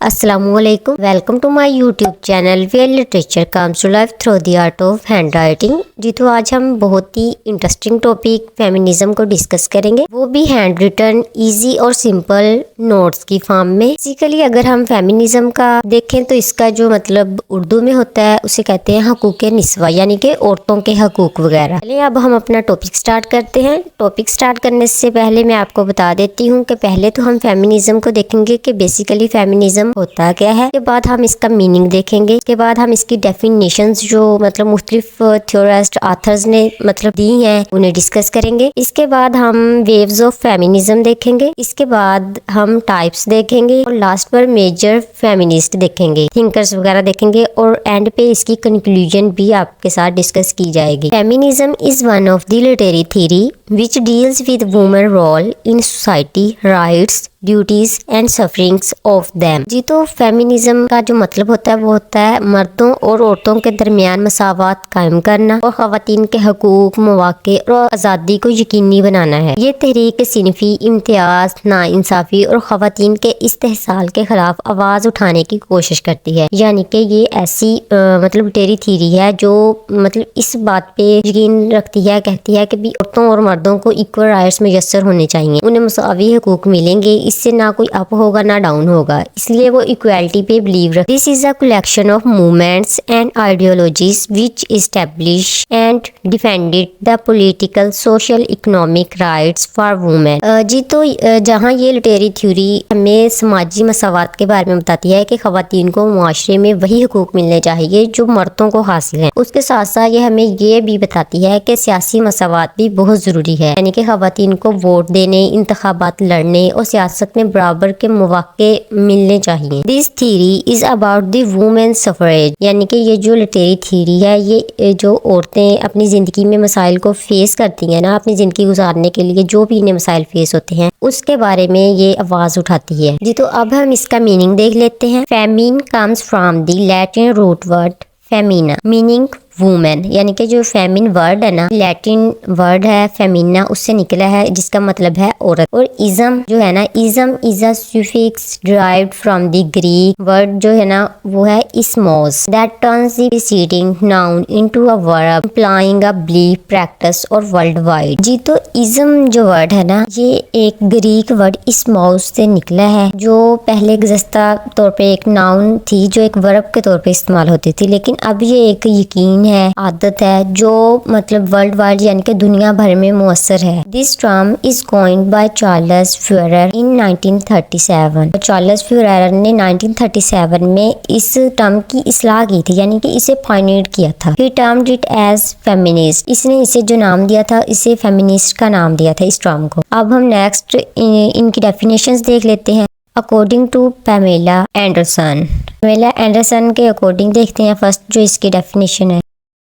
السلام علیکم، welcome to my YouTube channel where literature comes to life through the art of ہینڈ رائٹنگ۔ جی تو آج ہم بہت ہی انٹرسٹنگ ٹاپک فیمینزم کو ڈسکس کریں گے، وہ بھی ہینڈ ریٹن ایزی اور سمپل نوٹس کی فارم میں۔ بیسیکلی اگر ہم فیمینزم کا دیکھیں تو اس کا جو مطلب اردو میں ہوتا ہے اسے کہتے ہیں حقوق نسواں، یعنی کہ عورتوں کے حقوق وغیرہ۔ چلیے اب ہم اپنا ٹاپک سٹارٹ کرتے ہیں۔ ٹاپک سٹارٹ کرنے سے پہلے میں آپ کو بتا دیتی ہوں کہ پہلے تو ہم فیمینزم کو دیکھیں گے کہ بیسیکلی فیمینزم ہوتا کیا ہے، اس کے بعد ہم اس کا میننگ دیکھیں گے، اس کے بعد ہم اس کی ڈیفینیشنز جو مطلب مختلف تھیورسٹ آتھرز نے مطلب دی ہیں انہیں ڈسکس کریں گے۔ اس کے بعد ہم ویوز آف فیمینزم دیکھیں گے، اس کے بعد ہم ٹائپس دیکھیں گے اور لاسٹ پر میجر فیمینسٹ دیکھیں گے، تھنکرز وغیرہ دیکھیں گے، اور اینڈ پہ اس کی کنکلوژن بھی آپ کے ساتھ ڈسکس کی جائے گی۔ Feminism is one of the literary theory which deals with women's role in society, rights, duties and sufferings of them. جی تو فیمینزم کا جو مطلب ہوتا ہے وہ ہوتا ہے مردوں اور عورتوں کے درمیان مساوات قائم کرنا اور خواتین کے حقوق، مواقع اور آزادی کو یقینی بنانا ہے۔ یہ تحریک صنفی امتیاز، ناانصافی اور خواتین کے استحصال کے خلاف آواز اٹھانے کی کوشش کرتی ہے، یعنی کہ یہ ایسی مطلب ٹیری تھیری ہے جو مطلب اس بات پہ یقین رکھتی ہے، کہتی ہے کہ بھی عورتوں اور مردوں کو ایکول رائٹس میسر ہونے چاہیے، انہیں مساوی حقوق ملیں گے، اس سے نہ کوئی اپ ہوگا نہ ڈاؤن ہوگا، اس لیے وہ ایکویلٹی پہ بلیو رکھتے ہیں۔ This is a collection of movements and ideologies which establish and defended the political, social, economic rights for women. جی تو جہاں یہ لٹریری تھیوری ہمیں سماجی مساوات کے بارے میں بتاتی ہے کہ خواتین کو معاشرے میں وہی حقوق ملنے چاہیے جو مردوں کو حاصل ہیں، اس کے ساتھ ساتھ یہ ہمیں یہ بھی بتاتی ہے کہ سیاسی مساوات بھی بہت ضروری ہے، یعنی کہ خواتین کو ووٹ دینے، انتخابات لڑنے اور سیاست میں برابر کے مواقع ملنے چاہیے۔ This theory is about the women suffrage, یعنی کہ یہ جو لٹریری تھیوری ہے یہ جو عورتیں اپنی زندگی میں مسائل کو فیس کرتی ہیں نا، اپنی زندگی گزارنے کے لیے جو بھی انہیں مسائل فیس ہوتے ہیں اس کے بارے میں یہ آواز اٹھاتی ہے۔ جی تو اب ہم اس کا میننگ دیکھ لیتے ہیں۔ Femin comes from the Latin root word femina meaning woman, یعنی کہ جو فیمین ورڈ ہے نا، لیٹن ورڈ ہے فیمینا، اس سے نکلا ہے جس کا مطلب ہے عورت۔ اور ازم جو ہے نا، ism is a suffix derived from the Greek word جو ہے نا وہ ہے ismos that turns the preceding noun into a verb implying a belief, practice اور ورلڈ وائڈ۔ جی تو ازم جو ورڈ ہے نا یہ ایک گریک ورڈ اسموس سے نکلا ہے، جو پہلے گزشتہ طور پہ ایک ناؤن تھی جو ایک ورب کے طور پہ استعمال ہوتی تھی، لیکن اب یہ ایک یقین ہے، عادت ہے جو مطلب ورلڈ وائڈ یعنی کہ دنیا بھر میں مؤثر ہے۔ This term is coined by Charles Fourier in 1937۔ Charles Fourier نے 1937 میں اس ٹرم کی اصلاح کی تھی، یعنی کہ اسے پائنیئر کیا تھا۔ He termed it as feminist، اس نے اسے جو نام دیا تھا اسے فیمینسٹ کا نام دیا تھا اس ٹرم کو۔ اب ہم نیکسٹ ان کی ڈیفینیشنز دیکھ لیتے ہیں۔ اکارڈنگ ٹو پیمیلا اینڈرسن، پیمیلا اینڈرسن کے اکارڈنگ دیکھتے ہیں فرسٹ جو اس کی ڈیفینیشن ہے۔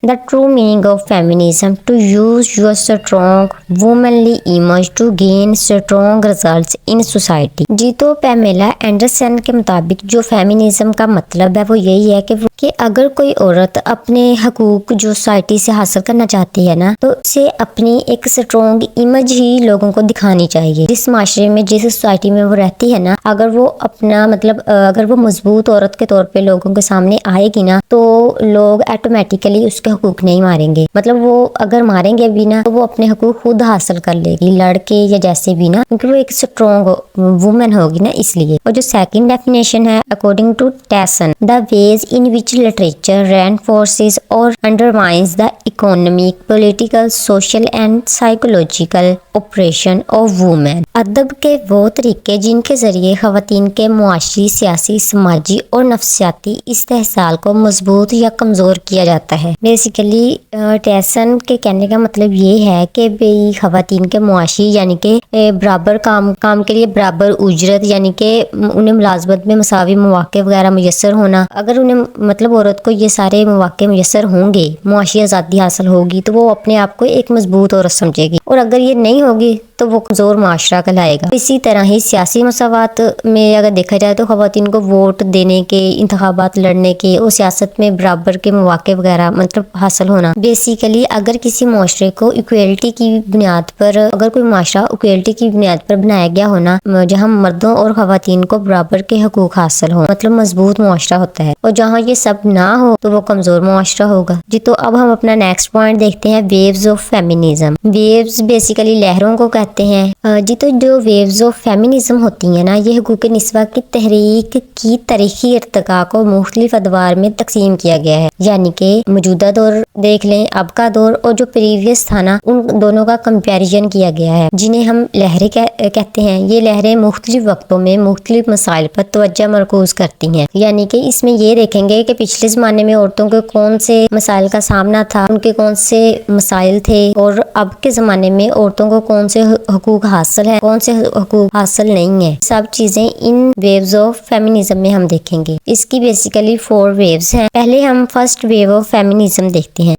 The true meaning of feminism to use your strong womanly image to gain strong results in society۔ جی تو پیمیلا اینڈرسن کے مطابق جو فیمینزم کا مطلب ہے وہ یہی ہے کہ اگر کوئی عورت اپنے حقوق جو سوسائٹی سے حاصل کرنا چاہتی ہے نا تو اسے اپنی ایک اسٹرانگ امیج ہی لوگوں کو دکھانی چاہیے۔ جس معاشرے میں، جس سوسائٹی میں وہ رہتی ہے نا، اگر وہ اپنا مطلب اگر وہ مضبوط عورت کے طور پہ لوگوں کے سامنے آئے گی نا تو لوگ آٹومیٹیکلی اس کے حقوق نہیں ماریں گے، مطلب وہ اگر ماریں گے بھی نا تو وہ اپنے حقوق خود حاصل کر لے گی، لڑ کے یا جیسے بھی نا، کیونکہ وہ ایک اسٹرانگ وومن ہوگی نا اس لیے۔ اور جو سیکنڈ ڈیفینیشن ہے according to Tyson, the ways in which literature reinforces or undermines the economic, political, social and psychological oppression of women۔ ادب کے وہ طریقے جن کے ذریعے خواتین کے معاشی، سیاسی، سماجی اور نفسیاتی استحصال کو مضبوط یا کمزور کیا جاتا ہے۔ بیسیکلی ٹیسن کے کہنے کا مطلب یہ ہے کہ بھئی خواتین کے معاشی یعنی کہ برابر کام کے لیے برابر اجرت، یعنی کہ انہیں ملازمت میں مساوی مواقع وغیرہ میسر ہونا، اگر انہیں مطلب عورت کو یہ سارے مواقع میسر ہوں گے، معاشی آزادی حاصل ہوگی تو وہ اپنے آپ کو ایک مضبوط عورت سمجھے گی، اور اگر یہ نہیں ہوگی تو وہ کمزور معاشرہ کہلائے گا۔ اسی طرح ہی سیاسی مساوات میں اگر دیکھا جائے تو خواتین کو ووٹ دینے کے، انتخابات لڑنے کے اور سیاست میں برابر کے مواقع وغیرہ مطلب حاصل ہونا۔ بیسیکلی اگر کسی معاشرے کو ایکویلٹی کی بنیاد پر، اگر کوئی معاشرہ ایکویلٹی کی بنیاد پر بنایا گیا ہونا جہاں مردوں اور خواتین کو برابر کے حقوق حاصل ہوں، مطلب مضبوط معاشرہ ہوتا ہے، اور جہاں یہ سب نہ ہو تو وہ کمزور معاشرہ ہوگا جی۔ تو اب ہم اپنا نیکسٹ پوائنٹ دیکھتے ہیں، waves of feminism. Waves basically لہروں کو کہتے ہیں جی۔ تو جو ویوز آف فیمینزم ہوتی ہیں نا، یہ حقوق نسواں کی تحریک کی تاریخی ارتقاء کو مختلف ادوار میں تقسیم کیا گیا ہے، یعنی کہ موجودہ دور دیکھ لیں، اب کا دور اور جو پریویس تھا نا، ان دونوں کا کمپیریزن کیا گیا ہے، جنہیں ہم لہریں کہتے ہیں۔ یہ لہریں مختلف وقتوں میں مختلف مسائل پر توجہ مرکوز کرتی ہیں، یعنی کہ اس میں یہ دیکھیں گے کہ پچھلے زمانے میں عورتوں کے کون سے مسائل کا سامنا تھا، ان کے کون سے مسائل تھے، اور اب کے زمانے میں عورتوں کو کون سے حقوق حاصل ہیں، کون سے حقوق حاصل نہیں ہیں۔ سب چیزیں ان ویوز آف فیمینزم میں ہم دیکھیں گے۔ اس کی بیسیکلی 4 ویوز ہیں۔ پہلے ہم فرسٹ ویو آف فیمینزم دیکھتے ہیں۔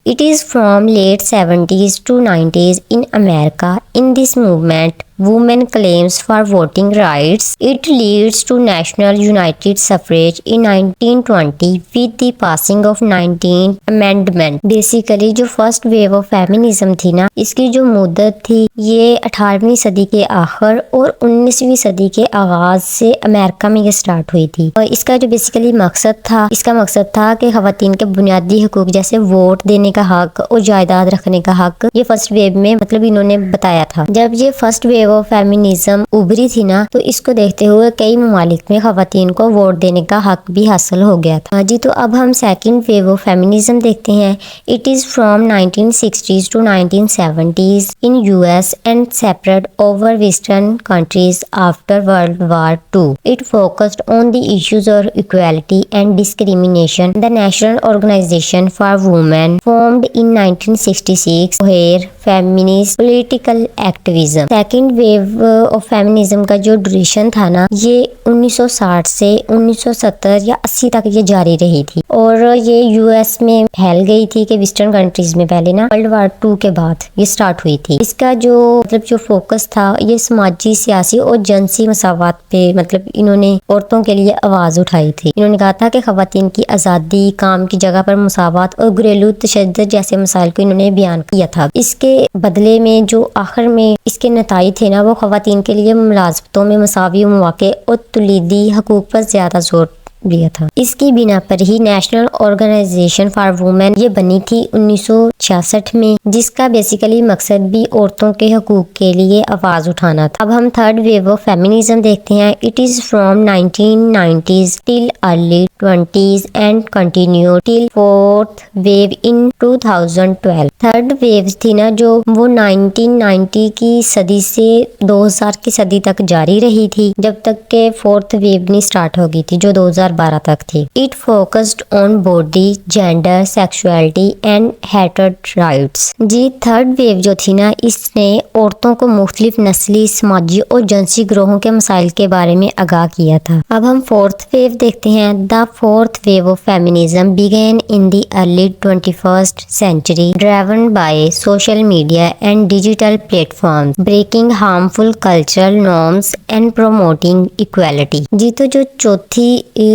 It is from late 70s to 90s in America. In this movement, women claims for voting rights. It leads to national united suffrage in 1920 with the passing of 19th Amendment. Basically جو first view of feminism تھی نا، اس کی جو مدت تھی یہ 18ویں صدی کے آخر اور 19ویں صدی کے آغاز سے امریکہ میں یہ سٹارٹ ہوئی تھی، اور اس کا جو بیسیکلی مقصد تھا کہ خواتین کے بنیادی حقوق جیسے ووٹ دینے کا حق اور جائیداد رکھنے کا حق، یہ فرسٹ ویو میں مطلب انہوں نے بتایا تھا۔ جب یہ فرسٹ ویو آف فیمینزم ابھری تھی نا، تو اس کو دیکھتے ہوئے کئی ممالک میں خواتین کو ووٹ دینے کا حق بھی حاصل ہو گیا تھا جی۔ تو اب ہم سیکنڈ ویو آف فیمینزم دیکھتے ہیں۔ It is from 1960s to 1970s in US and separate over Western countries after World War II. It focused on the issues of equality and discrimination. The National Organization for Women formed in 1966 where feminist political activism. Second wave of feminism کا جو duration تھا نا، یہ 1960 سے 1970 یا 80 تک یہ جاری رہی تھی، اور یہ یو ایس میں پھیل گئی تھی کہ ویسٹرن کنٹریز میں پہلے نا ورلڈ وار 2 کے بعد یہ سٹارٹ ہوئی تھی۔ اس کا جو فوکس تھا یہ سماجی، سیاسی اور جنسی مساوات پہ، مطلب انہوں نے عورتوں کے لیے آواز اٹھائی تھی۔ انہوں نے کہا تھا کہ خواتین کی آزادی، کام کی جگہ پر مساوات اور گھریلو تشدد جیسے مسائل کو انہوں نے بیان کیا تھا۔ اس کے بدلے میں جو آخر میں اس کے نتائج تھے نا، وہ خواتین کے لیے ملازمتوں میں مساوی مواقع اور تولیدی حقوق پر زیادہ زور دیا تھا۔ اس کی بنا پر ہی نیشنل آرگنائزیشن فار وومن یہ بنی تھی 1966 میں، جس کا بیسیکلی مقصد بھی عورتوں کے حقوق کے لیے آواز اٹھانا تھا۔ اب ہم تھرڈ ویو آف فیمینزم دیکھتے ہیں۔ It is from 1990s till early 20s and continue till fourth wave in 2012۔ Third wave تھی نا جو وہ 1990 کی صدی سے 2000 کی صدی تک جاری رہی تھی، جب تک کہ فورتھ ویو نہیں سٹارٹ ہو گئی تھی جو 2012 تک تھی۔ It focused on body, gender, sexuality and hatred rights جی۔ تھرڈ ویو جو تھی نا، اس نے عورتوں کو مختلف نسلی، سماجی اور جنسی گروہوں کے مسائل کے بارے میں آگاہ کیا تھا۔ اب ہم فورتھ ویو دیکھتے ہیں۔ The fourth wave of feminism began in the early 21st century, driven by social media and digital platforms, breaking harmful cultural norms and promoting equality جی۔ تو جو چوتھی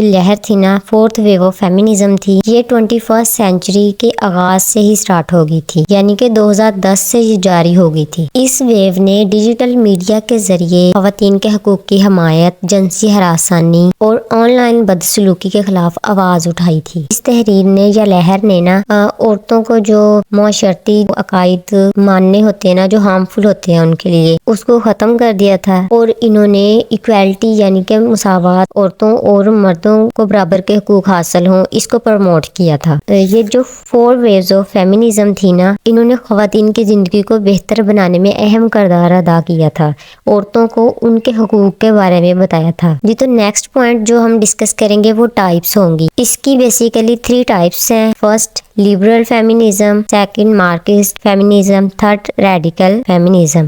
لہر تھی نا، فورتھ ویو آف فیمینزم تھی، یہ 21st سینچری کے آغاز سے ہی سٹارٹ ہو گئی تھی، یعنی کہ 2010 سے یہ جاری ہو گئی تھی۔ اس ویو نے ڈیجیٹل میڈیا کے ذریعے خواتین کے حقوق کی حمایت، جنسی ہراسانی اور آن لائن بدسلوکی کے خلاف آواز اٹھائی تھی۔ اس تحریر نے یا لہر نے نا عورتوں کو جو معاشرتی عقائد ماننے ہوتے ہیں نا، جو ہارمفل ہوتے ہیں ان کے لیے، اس کو ختم کر دیا تھا، اور انہوں نے ایکویلٹی یعنی کہ مساوات، عورتوں اور مردوں کو برابر کے حقوق حاصل ہوں، اس کو پروموٹ کیا تھا۔ یہ جو 4 ویوز آف فیمینزم تھی نا، انہوں نے خواتین کی زندگی کو بہتر بنانے میں اہم کردار ادا کیا تھا، عورتوں کو ان کے حقوق کے بارے میں بتایا تھا جی۔ تو نیکسٹ پوائنٹ جو ہم ڈسکس کریں گے وہ ٹائپس ہوں گی۔ اس کی بیسیکلی 3 ٹائپس ہیں۔ First liberal feminism, second Marxist feminism, third radical feminism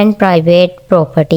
and private property।